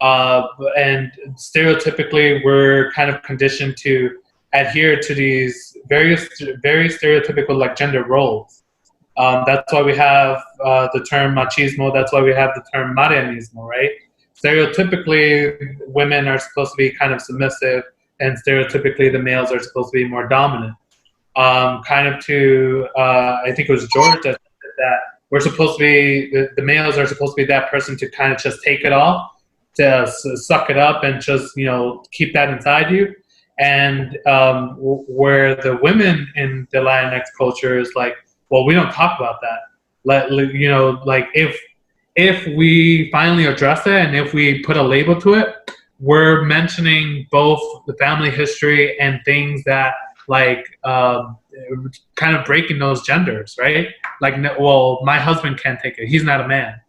G: And stereotypically, we're kind of conditioned to adhere to these very stereotypical like gender roles. That's why we have the term machismo. That's why we have the term marianismo, right? Stereotypically, women are supposed to be kind of submissive, and stereotypically, the males are supposed to be more dominant. Kind of to, I think it was George that said that we're supposed to be, the males are supposed to be that person to kind of just take it all, to suck it up and just, keep that inside you. And where the women in the Latinx culture is like, well, we don't talk about that. Like if we finally address it and if we put a label to it, we're mentioning both the family history and things that like kind of breaking those genders, right? Like, well, my husband can't take it. He's not a man.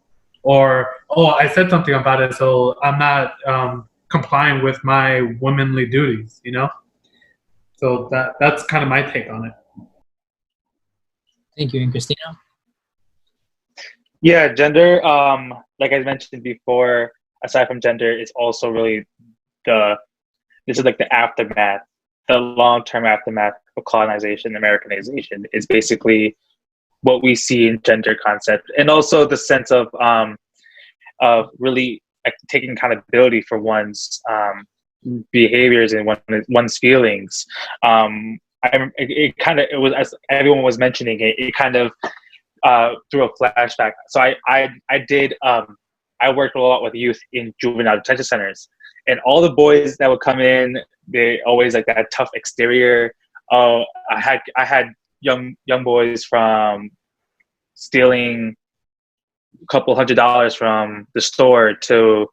G: Or, oh, I said something about it, so I'm not complying with my womanly duties, So that's kind of my take on it.
A: Thank you. And Christina?
F: Yeah, gender, like I mentioned before, aside from gender, it's also really this is like the aftermath, the long-term aftermath of colonization, Americanization. Is basically what we see in gender concept, and also the sense of really like, taking accountability for one's behaviors and one's feelings. It was, as everyone was mentioning, it kind of through a flashback. So I worked a lot with youth in juvenile detention centers, and all the boys that would come in, they always like that tough exterior. I had young boys from stealing a couple $100 from the store to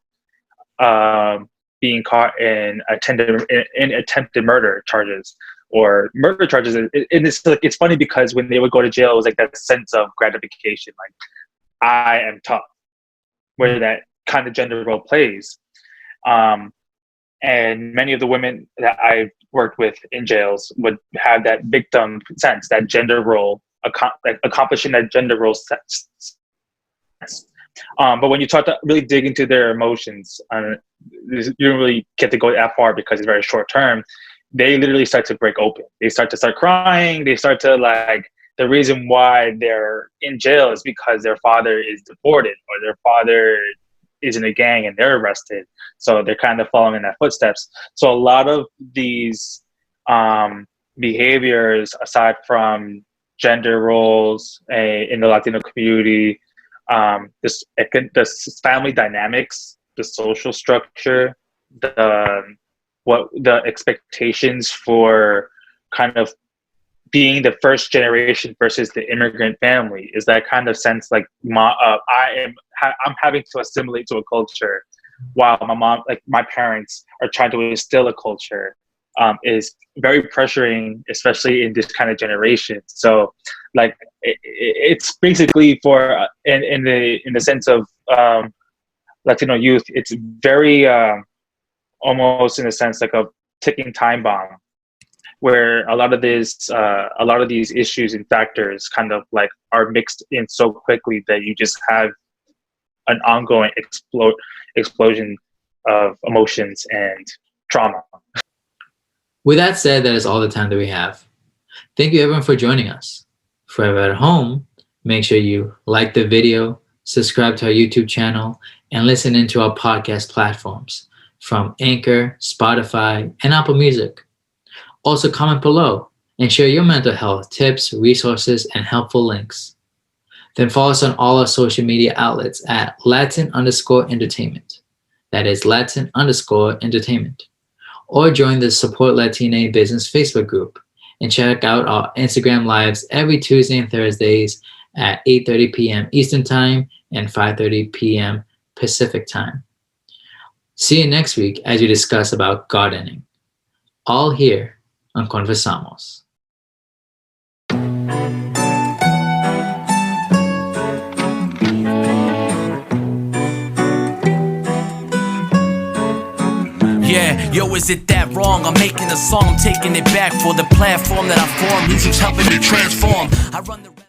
F: being caught in attempted murder charges or murder charges. And it's funny because when they would go to jail, it was like that sense of gratification, like I am tough, where that kind of gender role plays. And many of the women that I worked with in jails would have that victim sense, that gender role, accomplishing that gender role sense. But when you start to really dig into their emotions, you don't really get to go that far because it's very short term. They literally start to break open. They start crying. They start to the reason why they're in jail is because their father is deported or their father is in a gang and they're arrested. So they're kind of following in that footsteps. So a lot of these behaviors, aside from gender roles in the Latino community, the family dynamics, the social structure, the expectations for kind of being the first generation versus the immigrant family is that kind of sense like I'm having to assimilate to a culture while my mom, like my parents, are trying to instill a culture is very pressuring, especially in this kind of generation. So like it's basically for in the sense of Latino youth, it's very almost in a sense like a ticking time bomb, where a lot of these issues and factors kind of like are mixed in so quickly that you just have an ongoing explosion of emotions and trauma.
A: With that said, that is all the time that we have. Thank you everyone for joining us. Forever at Home, make sure you like the video, subscribe to our YouTube channel, and listen into our podcast platforms from Anchor, Spotify, and Apple Music. Also comment below and share your mental health tips, resources, and helpful links. Then follow us on all our social media outlets at Latin_entertainment. That is Latin_entertainment. Or join the Support Latina Business Facebook group and check out our Instagram lives every Tuesday and Thursdays at 8:30 p.m. Eastern Time and 5:30 p.m. Pacific time. See you next week as we discuss about gardening. All here on Conversamos.
B: Yeah, yo, is it that wrong? I'm making a song, I'm taking it back for the platform that I formed. Music's helping me transform. I run the